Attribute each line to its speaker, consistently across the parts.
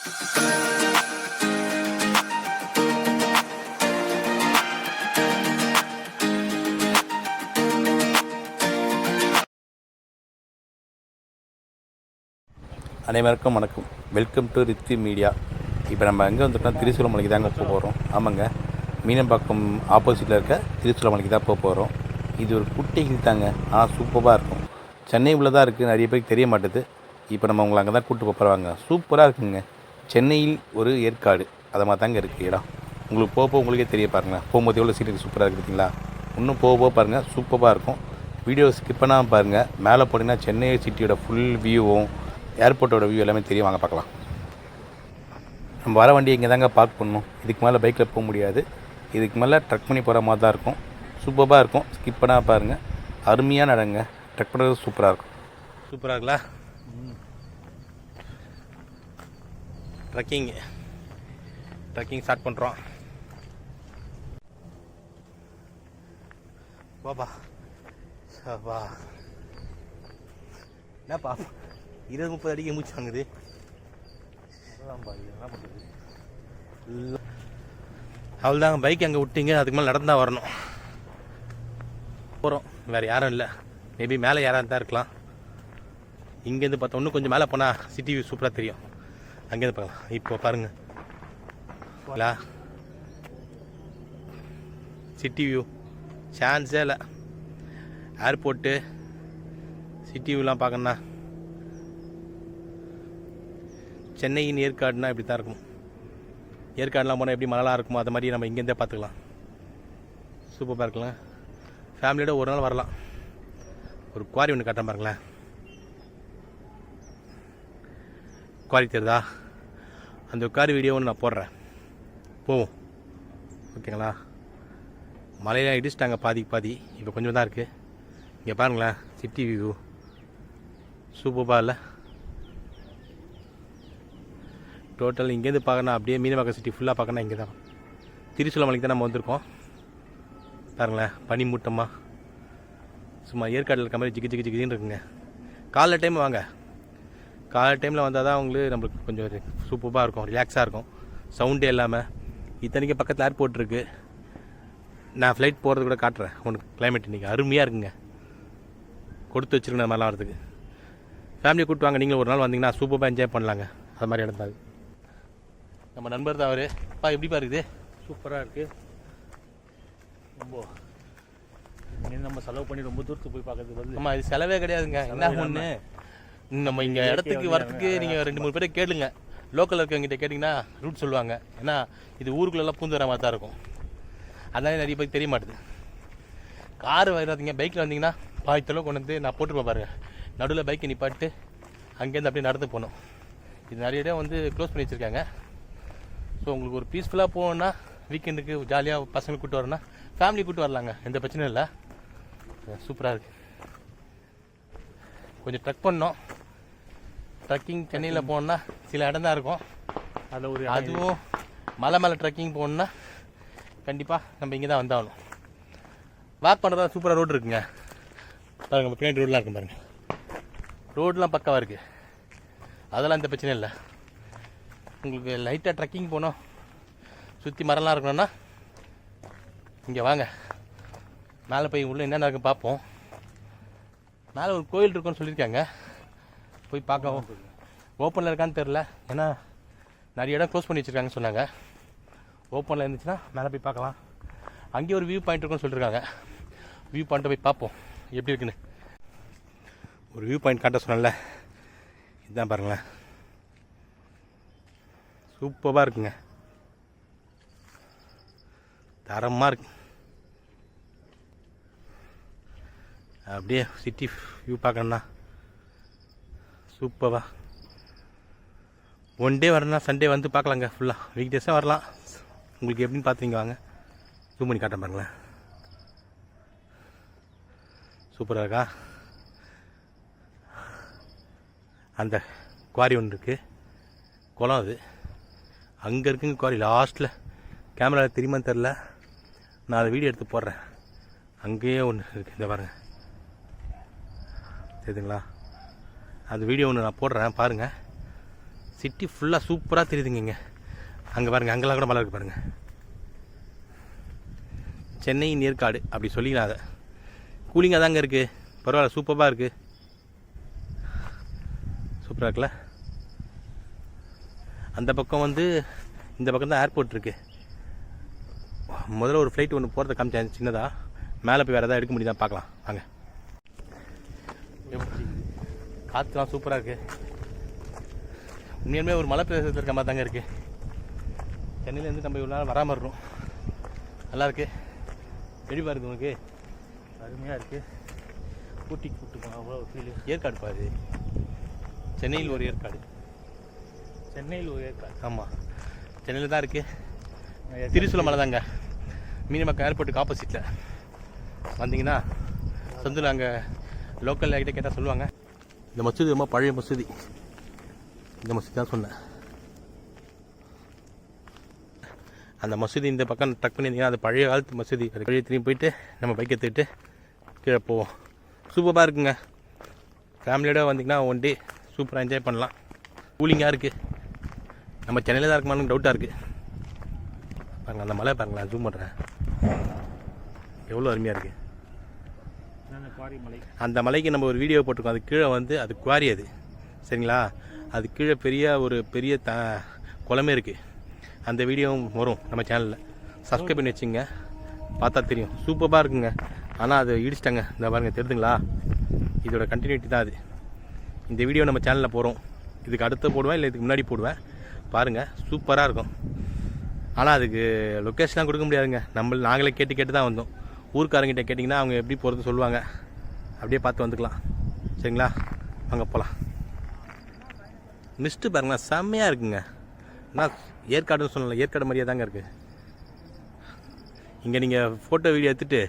Speaker 1: அனைவருக்கும் வணக்கம். Welcome to Riddhi media. இப்போ நம்ம எங்கே வந்துட்டோம், திருச்சூலமலைக்கு தாங்க போக போகிறோம். ஆமாங்க, மீனம்பாக்கம் ஆப்போசிட்டில் இருக்க திருச்சூலமலைக்கு தான் போக போகிறோம். இது ஒரு குட்டி ஹில் தாங்க, ஆனால் சூப்பராக இருக்கும். சென்னை உள்ள தான் இருக்குது, நிறைய பேருக்கு தெரிய மாட்டுது. இப்போ நம்ம உங்களை அங்கே தான் கூப்பிட்டு போகிறாங்க. சூப்பராக இருக்குங்க. சென்னையில் ஒரு ஏற்காடு அதை மாதிரி தாங்க இருக்குது இடம். உங்களுக்கு போக உங்களுக்கே தெரிய பாருங்களேன். போகும்போது எவ்வளோ சீட்டுக்கு சூப்பராக இருக்குதுங்களா. இன்னும் போக பாருங்கள், சூப்பராக இருக்கும். வீடியோ ஸ்கிப் பண்ணாமல் பாருங்கள். மேலே போனீங்கன்னா சென்னை சிட்டியோட ஃபுல் வியூவும் ஏர்போர்ட்டோட வியூ எல்லாமே தெரியும். வாங்க பார்க்கலாம். நம்ம வர வண்டி இங்கே தாங்க பார்க் பண்ணணும். இதுக்கு மேலே பைக்கில் போக முடியாது. இதுக்கு மேலே ட்ரக் பண்ணி போகிற மாதிரி தான் இருக்கும். சூப்பராக இருக்கும். ஸ்கிப் பண்ணால் பாருங்கள். அருமையாக நடங்க. ட்ரக் பண்ணுறது சூப்பராக இருக்கும். சூப்பராக இருக்குல்ல. ட்ரக்கிங் ஸ்டார்ட் பண்ணுறோம். வாப்பா வா. என்னப்பா 20-30 அடிக்கு மூச்சு வாங்குது. அவ்வளோதாங்க. பைக் அங்கே விட்டீங்க, அதுக்கு மேலே நடந்தால் வரணும். போகிறோம், வேறு யாரும் இல்லை. மேபி மேலே யாராக தான் இருக்கலாம். இங்கேருந்து பார்த்தா இன்னும் கொஞ்சம் மேலே போனால் சிட்டி வியூ சூப்பராக தெரியும். அங்கேருந்து பார்க்கலாம். இப்போ பாருங்கள் சிட்டி வியூ சான்ஸே இல்லை. ஏர்போர்ட்டு சிட்டி வியூலாம் பார்க்கணுன்னா சென்னையின் ஏற்காடுனா இப்படி தான் இருக்கும். ஏற்காடுலாம் போனால் எப்படி மழைலாம் இருக்குமோ அது மாதிரி நம்ம இங்கேருந்தே பார்த்துக்கலாம். சூப்பராக இருக்கலாம். ஃபேமிலியோட ஒரு நாள் வரலாம். ஒரு குவாரி ஒன்று காட்டுறேன் பாருங்களேன். குவாரி தெரியுதா? அந்த குவாரி வீடியோ ஒன்று நான் போடுறேன். போவோம், ஓகேங்களா? மலையெல்லாம் இடிச்சிட்டாங்க பாதி. இப்போ கொஞ்சம் தான் இருக்குது. இங்கே பாருங்களேன், சிட்டி வியூ சூப்பராக இல்லை? டோட்டல் இங்கேருந்து பார்க்கணும். அப்படியே மீனம்பாக்கம் சிட்டி ஃபுல்லாக பார்க்கணும். இங்கே தான் திருச்சூலமலைக்கு தான் நம்ம வந்திருக்கோம். பாருங்களேன், பனி மூட்டமாக சும்மா ஏற்காடில் இருக்க மாதிரி ஜிகின்னு இருக்குங்க. காலைல டைம் வாங்க. காலைல டைமில் வந்தால் தான் உங்களுக்கு நம்மளுக்கு கொஞ்சம் சூப்பராக இருக்கும், ரிலாக்ஸாக இருக்கும், சவுண்டே இல்லாமல். இத்தனைக்கு பக்கத்தில் ஏர்போர்ட் இருக்குது. நான் ஃப்ளைட் போகிறது கூட காட்டுறேன் உனக்கு. கிளைமேட் இன்றைக்கி அருமையாக இருக்குங்க. கொடுத்து வச்சுருக்கேன் மாதிரிலாம் வரதுக்கு. ஃபேமிலியை கூப்பிட்டு வாங்க. நீங்களும் ஒரு நாள் வந்தீங்கன்னா சூப்பராக என்ஜாய் பண்ணலாங்க. அது மாதிரி இடம் தான். நம்ம நண்பர் தான் அவர். அப்பா எப்படிப்பா இருக்குது?
Speaker 2: சூப்பராக இருக்குது. ரொம்ப நம்ம செலவு பண்ணி ரொம்ப தூரத்துக்கு போய் பார்க்கறதுக்கு பதில்.
Speaker 1: ஆமாம், இது செலவே கிடையாதுங்க. என்ன ஒன்று, நம்ம இங்கே இடத்துக்கு வரத்துக்கு நீங்கள் 2-3 பேரை கேளுங்க. லோக்கலில் இருக்கவங்கிட்ட கேட்டிங்கன்னா ரூட் சொல்லுவாங்க. ஏன்னா இது ஊருக்குள்ளெல்லாம் பூந்து வர மாதிரி தான் இருக்கும். அதனால நிறைய பேருக்கு தெரிய மாட்டுது. கார் வராதிங்க, பைக்கில் வந்தீங்கன்னா பாய்த்தளவு கொண்டு வந்து நான் போட்டுருப்பேன் பாருங்கள். நடுவில் பைக்கை நிப்பாட்டு அங்கேருந்து அப்படியே நடந்து போகணும். இது நிறைய இடம் வந்து க்ளோஸ் பண்ணி வச்சுருக்காங்க. ஸோ உங்களுக்கு ஒரு பீஸ்ஃபுல்லாக போகணுன்னா, வீக்கெண்டுக்கு ஜாலியாக பசங்களை கூப்பிட்டு வரணும்னா ஃபேமிலி கூப்பிட்டு வரலாங்க. எந்த பிரச்சனையும் இல்லை. சூப்பராக இருக்குது. கொஞ்சம் ட்ரக் பண்ணோம். ட்ரக்கிங் சென்னையில் போகணுன்னா சில இடம் தான் இருக்கும். அதுவும் மலை மேலே ட்ரக்கிங் போகணுன்னா கண்டிப்பாக நம்ம இங்கே தான் வந்தாகணும். வாக் பண்ணுறதா சூப்பராக ரோடு இருக்குங்க. பாருங்கள், நம்ம பின்னாடி ரோடெலாம் இருக்கும் பாருங்கள். ரோடெலாம் பக்காவாக இருக்குது. அதெல்லாம் எந்த பிரச்சனையும் இல்லை. உங்களுக்கு லைட்டாக ட்ரக்கிங் போகணும், சுற்றி மரம்லாம் இருக்கணும்னா இங்கே வாங்க. மேலே போய் உள்ளே என்னென்ன இருக்குன்னு பார்ப்போம். மேலே ஒரு கோயில் இருக்குன்னு சொல்லியிருக்காங்க. போய் பார்க்கவும். ஓப்பனில் இருக்கான்னு தெரில, ஏன்னா நிறைய இடம் க்ளோஸ் பண்ணி வச்சுருக்காங்கன்னு சொன்னாங்க. ஓப்பனில் இருந்துச்சுன்னா மேலே போய் பார்க்கலாம். அங்கேயே ஒரு வியூ பாயிண்ட் இருக்குன்னு சொல்லியிருக்காங்க. வியூ பாயிண்ட்டை போய் பார்ப்போம் எப்படி இருக்குன்னு. ஒரு வியூ பாயிண்ட் காட்ட சொன்னல, இதுதான் பாருங்களேன். சூப்பராக இருக்குங்க, தரமாக இருக்கு. அப்படியே சிட்டி வியூ பார்க்கணுன்னா சூப்பராக. ஒன் டே வரணும்னா சண்டே வந்து பார்க்கலாங்க. ஃபுல்லாக வீக் டேஸாக வரலாம். உங்களுக்கு எப்படின்னு பார்த்துங்க வாங்க. ஜூம் பண்ணி காட்ட பாருங்களேன். சூப்பராக இருக்கா? அந்த குவாரி ஒன்று இருக்குது, குளம். அது அங்கே இருக்குங்க குவாரி. லாஸ்ட்டில் கேமராவில் தெரியுமான்னு தெரில, நான் அதை வீடியோ எடுத்து போடுறேன். அங்கேயே ஒன்று இருக்குது, இந்த பாருங்கள், தெரியுதுங்களா? அது வீடியோ ஒன்று நான் போடுறேன் பாருங்கள். சிட்டி ஃபுல்லாக சூப்பராக தெரியுதுங்க இங்கே. அங்கே பாருங்கள், அங்கெல்லாம் கூட மலை இருக்குது பாருங்கள். சென்னை ஏற்காடு அப்படி சொல்லிக்கலாம். அதை கூலிங்காக தாங்க இருக்குது, பரவாயில்ல, சூப்பராக இருக்குது. சூப்பராக இருக்குல்ல. அந்த பக்கம் வந்து இந்த பக்கம் தான் ஏர்போர்ட் இருக்குது. முதல்ல ஒரு ஃப்ளைட் ஒன்று போகிறத காமிச்சேன் சின்னதாக. மேலே போய் வேறு எதாவது எடுக்க முடியுதா பார்க்கலாம் வாங்க. காற்றுலாம் சூப்பராக இருக்குது. உண்மையுமே ஒரு மலை பிரதேசத்தில் இருக்க மாதிரி தாங்க இருக்குது. சென்னையிலேருந்து நம்ம இவ்வளோ நாள் வராமல் இருக்கணும். நல்லாயிருக்கு. எப்படி பாருங்க உனக்கு?
Speaker 2: அருமையாக இருக்குது. ஊட்டிக்கு கூப்பிட்டுக்கோங்க, அவ்வளோ ஃபீல்.
Speaker 1: ஏற்காடு பாரு, சென்னையில் ஒரு ஏற்காடு.
Speaker 2: சென்னையில் ஒரு ஏற்காடு.
Speaker 1: ஆமாம், சென்னையில் தான் இருக்குது. திருசூல மலை தாங்க, மீனமக்கம் ஏர்போர்ட்டுக்கு ஆப்போசிட்டில் வந்தீங்கன்னா சொந்தில் அங்கே லோக்கல் கிட்டே கேட்டால் சொல்லுவாங்க. இந்த மசூதி ரொம்ப பழைய மசூதி. இந்த மசூதி தான் சொன்னேன். அந்த மசூதி இந்த பக்கம் டக் பண்ணியிருந்தீங்கன்னா அது பழைய காலத்து மசூதி. அது கழிவு திரும்பி போயிட்டு நம்ம பைக் எடுத்துக்கிட்டு கீழே போவோம். சூப்பராக இருக்குங்க. ஃபேமிலியோட வந்தீங்கன்னா ஒன் டே சூப்பராக என்ஜாய் பண்ணலாம். கூலிங்காக இருக்குது. நம்ம சென்னையில் தான் இருக்குமான்னு டவுட்டாக இருக்குது. பாருங்கள் அந்த மலை பாருங்களேன், ஜூம் பண்ணுறேன், எவ்வளோ அருமையாக இருக்குது. அந்த மலைக்கு நம்ம ஒரு வீடியோ போட்டிருக்கோம். அது கீழே வந்து அது குவாரி, அது சரிங்களா. அது கீழே பெரிய குளமே இருக்குது. அந்த வீடியோவும் வரும் நம்ம சேனலில். சப்ஸ்கிரைப் பண்ணி வச்சுங்க, பார்த்தா தெரியும். சூப்பராக இருக்குங்க. ஆனால் அதை இடிச்சிட்டாங்க. இந்த பாருங்கள், தெரியுதுங்களா? இதோட கண்டினியூட்டி தான் அது. இந்த வீடியோ நம்ம சேனலில் போகிறோம். இதுக்கு அடுத்து போடுவேன், இல்லை இதுக்கு முன்னாடி போடுவேன். பாருங்கள், சூப்பராக இருக்கும். ஆனால் அதுக்கு லொக்கேஷன்லாம் கொடுக்க முடியாதுங்க. நாங்களே கேட்டு தான் வந்தோம். ஊருக்காரங்கிட்ட கேட்டிங்கன்னா அவங்க எப்படி போகிறது சொல்லுவாங்க. அப்படியே பார்த்து வந்துக்கலாம், சரிங்களா? வாங்க போகலாம். மிஸ்ட்டு பாருங்களா, செம்மையாக இருக்குங்க. நான் ஏற்காடுன்னு சொல்லலை, ஏற்காடு மாதிரியே தாங்க இருக்குது. இங்கே நீங்கள் ஃபோட்டோ வீடியோ எடுத்துகிட்டு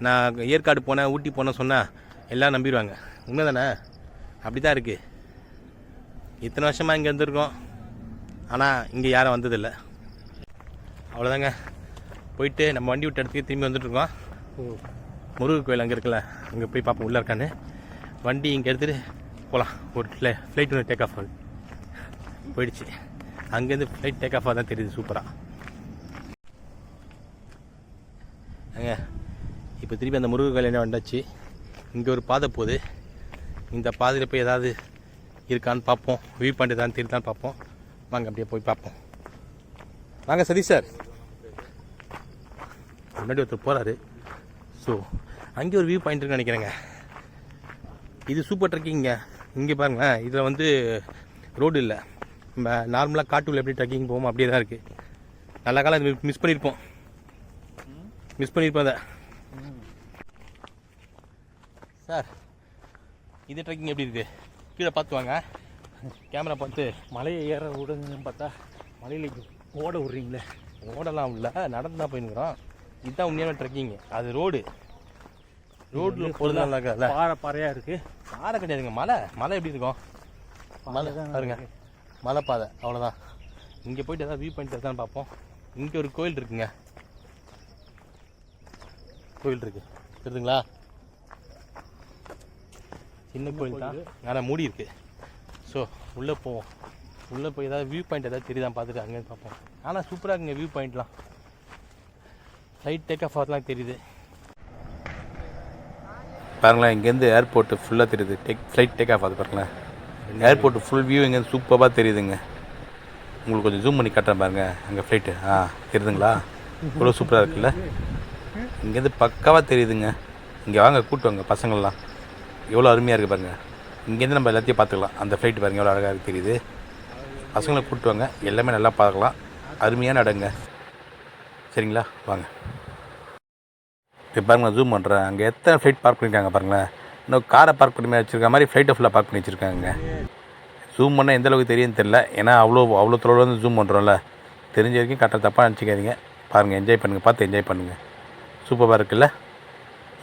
Speaker 1: நான் ஏற்காடு போனேன், ஊட்டி போனேன் சொன்னால் எல்லாம் நம்பிடுவாங்க. உண்மை தானே? அப்படி தான் இருக்குது. இத்தனை வருஷமாக இங்கே இருந்திருக்கோம், ஆனால் இங்கே யாரும் வந்ததில்லை. அவ்வளோதாங்க. போயிட்டு நம்ம வண்டி விட்ட இடத்துக்கு திரும்பி வந்துட்டுருக்கோம். முருகர் கோயில் அங்கே இருக்குல்ல, அங்கே போய் பார்ப்போம் உள்ளே இருக்கான்னு. வண்டி இங்கே எடுத்துகிட்டு போகலாம். ஒரு ஃப்ளைட் ஒன்று டேக் ஆஃப் போயிடுச்சு. அங்கேருந்து ஃப்ளைட் டேக் ஆஃபாக தான் தெரியுது சூப்பராக. அங்கே இப்போ திருப்பி அந்த முருகர் கோயில் என்ன வந்தாச்சு. இங்கே ஒரு பாதை போகுது. இந்த பாதையில் போய் ஏதாவது இருக்கான்னு பார்ப்போம். வியூ பாயிண்ட் ஏதாவது தெரியுதான்னு பார்ப்போம். வாங்க அப்படியே போய் பார்ப்போம். வாங்க சதீஷ் சார். முன்னாடி ஒருத்தர் போகிறாரு. ஸோ அங்கே ஒரு வியூ பாயிண்ட் இருக்குன்னு நினைக்கிறேங்க. இது சூப்பர் ட்ரெக்கிங்க. இங்கே பாருங்களேன், இதில் வந்து ரோடு இல்லை. நம்ம நார்மலாக காட்டுக்குள்ள எப்படி ட்ரெக்கிங் போவோம் அப்படியே தான் இருக்குது. நல்ல காலம் மிஸ் பண்ணியிருப்போம் அதை. சார், இது ட்ரெக்கிங் எப்படி இருக்குது? கீழே பார்த்து வாங்க, கேமரா பார்த்து.
Speaker 2: மலையை ஏற விடுங்கன்னு பார்த்தா மலையில் ஓட விட்றீங்களே.
Speaker 1: ஓடலாம் இல்லை, நடந்து தான் போயிருக்கிறோம். இதுதான் உண்மையான ட்ரெக்கிங். அது ரோடில் போகிறது நல்லா இருக்காதுல்ல,
Speaker 2: பாறையாக இருக்குது.
Speaker 1: பாறை கிடையாதுங்க, மலை எப்படி இருக்கும்? மலை பாருங்க, மலை பாதை, அவ்வளோதான். இங்கே போயிட்டு எதாவது வியூ பாயிண்ட் தான் பார்ப்போம். இங்கே ஒரு கோயில் இருக்குங்க. கோயில் இருக்குது, தெரியுதுங்களா? சின்ன கோயில் தான், ஆனால் மூடி இருக்குது. ஸோ உள்ளே போவோம். உள்ளே போய் ஏதாவது வியூ பாயிண்ட் ஏதாவது தெரியுதான் பார்த்துட்டு அங்கேருந்து பார்ப்போம். ஆனால் சூப்பராக இருக்குங்க வியூ பாயிண்ட்லாம். ஃப்ளைட் டேக் ஆஃப் ஆகலாம் தெரியுது பாருங்களேன். இங்கேருந்து ஏர்போர்ட்டு ஃபுல்லாக தெரியுது. ஃப்ளைட் டேக் ஆஃப் ஆகுது பாருங்களேன். ஏர்போர்ட்டு ஃபுல் வியூ இங்கேருந்து சூப்பராக தெரியுதுங்க. உங்களுக்கு கொஞ்சம் ஜூம் பண்ணி காட்டுறேன் பாருங்கள். அங்கே ஃப்ளைட்டு தெரியுதுங்களா? இவ்வளோ சூப்பராக இருக்குல்ல. இங்கேருந்து பக்காவாக தெரியுதுங்க. இங்கே வாங்க, கூப்பிட்டு வாங்க பசங்கள்லாம். எவ்வளோ அருமையாக இருக்குது பாருங்கள். இங்கேருந்து நம்ம எல்லாத்தையும் பார்த்துக்கலாம். அந்த ஃப்ளைட்டு பாருங்கள் எவ்வளோ அழகாக தெரியுது. பசங்களை கூப்பிட்டு வாங்க, எல்லாமே நல்லா பார்க்கலாம். அருமையான இடங்க, சரிங்களா? வாங்க. இப்போ பாருங்கள், ஜூம் பண்ணுறேன். அங்கே எத்தனை ஃப்ளைட் பார்க் பண்ணியிருக்காங்க பாருங்களேன். இன்னும் காரை பார்க் பண்ணி வச்சுருக்க மாதிரி ஃப்ளைட்டை ஃபுல்லாக பார்க் பண்ணி வச்சுருக்காங்க. ஜூம் பண்ணால் எந்தளவுக்கு தெரியும்னு தெரியல. ஏன்னா அவ்வளோ தொழில் வந்து ஜூம் பண்ணுறோம்ல. தெரிஞ்ச வரைக்கும் கரெக்டாக தப்பாக நினச்சிக்காதீங்க. பாருங்கள், என்ஜாய் பண்ணுங்கள், பார்த்து என்ஜாய் பண்ணுங்கள். சூப்பராக இருக்குல்ல.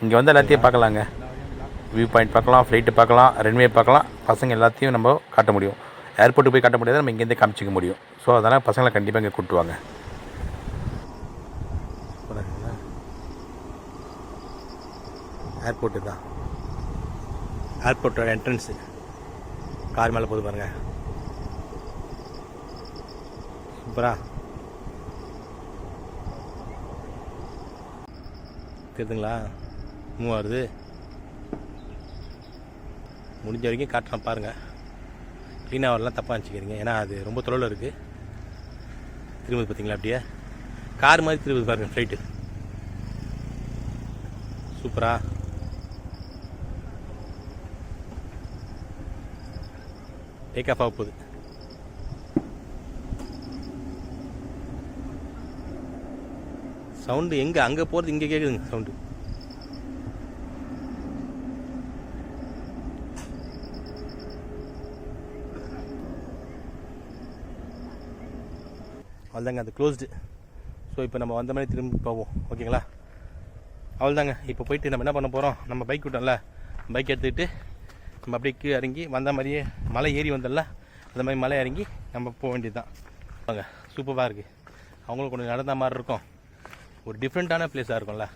Speaker 1: இங்கே வந்து எல்லாத்தையும் பார்க்கலாங்க. வியூ பாயிண்ட் பார்க்கலாம், ஃப்ளைட்டு பார்க்கலாம், ரன்வே பார்க்கலாம். பசங்க எல்லாத்தையும் நம்ம காட்ட முடியும். ஏர்போர்ட்டுக்கு போய் காட்ட முடியாது, நம்ம இங்கேருந்தே காமிச்சிக்க முடியும். ஸோ அதனால் பசங்களை கண்டிப்பாக இங்கே கூப்பிட்டுவாங்க. ஏர்போர்ட்டு தான், ஏர்போர்ட்டோட என்ட்ரன்ஸு. கார் மேலே போது பாருங்கள். சூப்பரா தெரியுதுங்களா? மூவ் ஆகுது. முடிஞ்ச வரைக்கும் காட்டுறேன் பாருங்கள். க்ளீனாக வரலாம் தப்பாக நினச்சிக்கிறீங்க, ஏன்னா அது ரொம்ப தொலைவில் இருக்குது. திரும்புது பார்த்தீங்களா? அப்படியே கார் மாதிரி திரும்புது பாருங்கள் ஃப்ளைட்டு. சூப்பரா டேக் ஆஃப் ஆக போகுது. சவுண்டு எங்கே அங்கே போகிறது இங்கே கேட்குதுங்க சவுண்டு. அவ்வளோதாங்க, அது க்ளோஸ்டு. ஸோ இப்போ நம்ம வந்த மாதிரி திரும்பி போவோம். ஓகேங்களா? அவ்வளோதாங்க. இப்போ போயிட்டு நம்ம என்ன பண்ண போகிறோம், நம்ம பைக் விட்டோம்ல, பைக் எடுத்துக்கிட்டு நம்ம அப்படியே கீழே இறங்கி வந்த மாதிரியே மலை ஏறி வந்தோம்ல, அந்த மாதிரி மலை இறங்கி நம்ம போக வேண்டியது தான். வாங்க, சூப்பராக இருக்குது. அவங்களுக்கு கொஞ்சம் நடந்த மாதிரி இருக்கும். ஒரு டிஃப்ரெண்ட்டான பிளேஸாக இருக்கும்ல.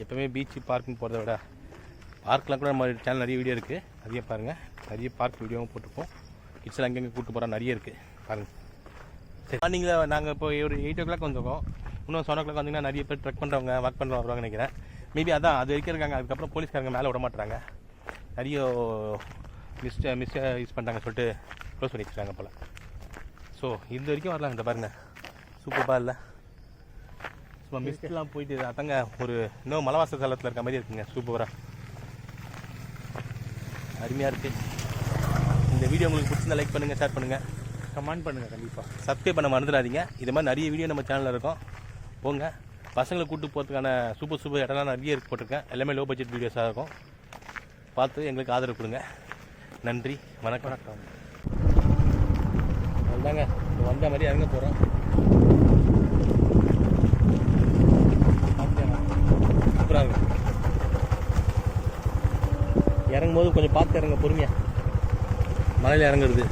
Speaker 1: எப்போவுமே பீச்சு பார்க்குன்னு போகிறத விட பார்க்கெலாம் கூட நம்ம சேனல் நிறைய வீடியோ இருக்குது, நிறைய பாருங்கள். நிறைய பார்க் வீடியோவும் போட்டுப்போம். கிட்ஸ்லாம் அங்கங்கே கூப்பிட்டு போகிறோம், நிறைய இருக்குது பாருங்கள். சரி, மார்னிங்கில் நாங்கள் இப்போ ஒரு 8 o'clock வந்துருக்கோம். இன்னும் 7 o'clock வந்தீங்கன்னா நிறைய பேர் ட்ரெக் பண்ணுறவங்க, வாக் பண்ணுறவங்க வருவாங்க நினைக்கிறேன். மேபி அதான் அது வரைக்கும் இருக்காங்க. அதுக்கப்புறம் போலீஸ்காரங்க மேலே விட மாட்டுறாங்க. நிறைய மிஸ் யூஸ் பண்ணுறாங்க சொல்லிட்டு க்ளோஸ் பண்ணி வச்சுருக்காங்க போல். ஸோ இந்த வரைக்கும் வரலாம். இந்த பாருங்கள், சூப்பராக இல்லை? சும்மா மிஸ்ட்லாம் போயிட்டு அதாங்க ஒரு இன்னும் மலைவாச தளத்தில் இருக்க மாதிரி இருக்குங்க. சூப்பராக அருமையாக இருக்குது. இந்த வீடியோ உங்களுக்கு பிடிச்சிருந்தா லைக் பண்ணுங்கள், ஷேர் பண்ணுங்கள்,
Speaker 2: கமெண்ட் பண்ணுங்கள். கண்டிப்பாக
Speaker 1: சப்ஸ்கிரைப் பண்ண மறந்துடாதீங்க. இது மாதிரி நிறைய வீடியோ நம்ம சேனலில் இருக்கும். போங்க, பசங்களை கூப்பிட்டு போகிறதுக்கான சூப்பர் இடம்லாம் நிறைய இருக்கு போட்டிருக்கேன். எல்லாமே லோ பட்ஜெட் வீடியோஸாக இருக்கும். பார்த்து எங்களுக்கு ஆதரவு கொடுங்க. நன்றி, வணக்கம்.
Speaker 2: வணக்கம்.
Speaker 1: அதுதாங்க வந்த மாதிரி இறங்க போகிறோம். சூப்பராக இருக்கும். இறங்கும்போது கொஞ்சம் பார்த்து இறங்க, பொறுமையாக. மலையில் இறங்குறது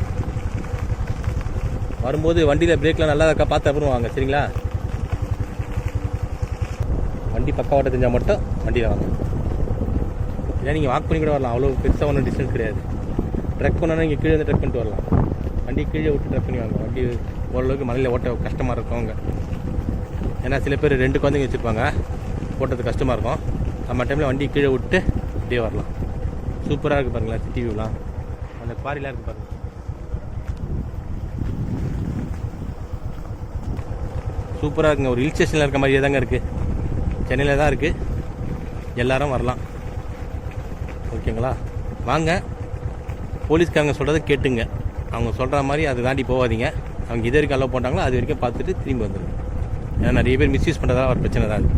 Speaker 1: வரும்போது வண்டியில் பிரேக்லாம் நல்லா இருக்கா பார்த்து அப்புறம் வாங்க, சரிங்களா? வண்டி பக்கா ஓட்ட தெரிஞ்சால் மட்டும் வண்டியில் வாங்க. இல்லை நீங்கள் வாக் பண்ணி கூட வரலாம், அவ்வளோ பெருசாக ஒன்றும் டிஸ்டன்ஸ் கிடையாது. ட்ரெக் பண்ணோன்னா இங்கே கீழே வந்து ட்ரெக் பண்ணிட்டு வரலாம். வண்டி கீழே விட்டு ட்ரெக் பண்ணி வாங்க. வண்டி ஓரளவுக்கு மலையில் ஓட்ட கஷ்டமாக இருக்கவங்க, ஏன்னா சில பேர் 2 குழந்தைங்க வச்சுருப்பாங்க, ஓட்டுறது கஷ்டமாக இருக்கும். நம்ம டைமில் வண்டி கீழே விட்டு அப்படியே வரலாம். சூப்பராக இருக்குது பாருங்களேன், சிட்டி வியூலாம். அந்த குவாரிலாம் இருக்குது பாருங்கள். சூப்பராக இருக்குங்க. ஒரு ஹில் ஸ்டேஷனில் இருக்க மாதிரியே தாங்க இருக்குது. சென்னையில் தான் இருக்குது. எல்லோரும் வரலாம். ஓகேங்களா? வாங்க. போலீஸ்காரங்க சொல்கிறத கேட்டுங்க. அவங்க சொல்கிற மாதிரி அதை தாண்டி போகாதீங்க. அவங்க இது வரைக்கும் அலோவ் பண்ணுறாங்களோ அது வரைக்கும் பார்த்துட்டு திரும்பி வந்துடுங்க. ஏன்னா நிறைய பேர் மிஸ்யூஸ் பண்ணுறதா ஒரு பிரச்சனை தான்.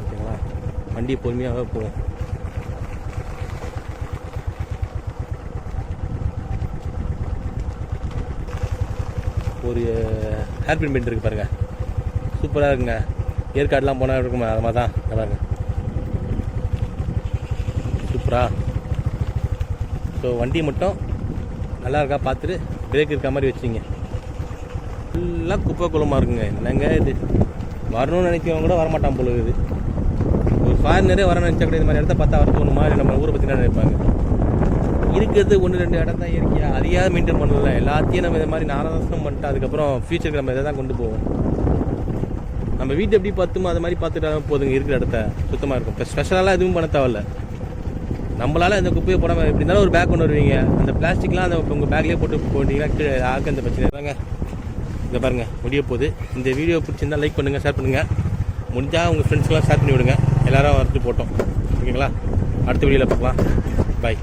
Speaker 1: ஓகேங்களா? வண்டி பொறுமையாக போகும். ஒரு ஹேர்பின் பெயிண்ட் இருக்குது பாருங்கள், சூப்பராக இருக்குங்க. ஏற்காடுலாம் போனால் இருக்குமா, அது மாதிரி தான் பாருங்க, சூப்பராக. ஸோ வண்டி மட்டும் நல்லா இருக்கா பார்த்துட்டு பிரேக் இருக்க மாதிரி வச்சுங்க. ஃபுல்லாக குப்பை குளமாக இருக்குங்க. என்னங்க இது, வரணும்னு நினைக்கிறவங்க கூட வரமாட்டான் போல இருக்குது. ஒரு ஃபாரினரே வர நினச்சா கூட இது மாதிரி இடத்த பார்த்தா வர தோணுமா, நம்ம ஊரை பற்றி தான் நினைப்பாங்க. இருக்கிறது 1-2 இடம் தான் இயற்கையா, அதையாவது மெயின்டைன் பண்ணல. எல்லாத்தையும் நம்ம இதை மாதிரி நாராசம் பண்ணிட்டு அதுக்கப்புறம் ஃபியூச்சருக்கு நம்ம இதை தான் கொண்டு போவோம். நம்ம வீட்டு எப்படி பார்த்துமோ அது மாதிரி பார்த்துட்டா போதுங்க. இருக்கிற இடத்த சுத்தமாக இருக்கும். இப்போ ஸ்பெஷலாக எதுவும் பண்ண தேவையில்ல. நம்மளால் இந்த குப்பையை போடாமல் எப்படி இருந்தாலும் ஒரு பேக் கொண்டு வருவீங்க. அந்த பிளாஸ்டிக்லாம் அந்த உங்கள் பேக்லேயே போட்டு போட்டிங்கன்னா கீழே ஆக்க அந்த பிரச்சனை தாங்க. இதை பாருங்கள், முடிய போகுது. இந்த வீடியோ பிடிச்சிருந்தால் லைக் பண்ணுங்கள், ஷேர் பண்ணுங்கள். முடிஞ்சால் உங்கள் ஃப்ரெண்ட்ஸ்க்கெலாம் ஷேர் பண்ணி விடுங்க. எல்லோரும் வரட்டு போட்டோம். ஓகேங்களா? அடுத்த வீடியோவில் பார்க்கலாம். பாய்.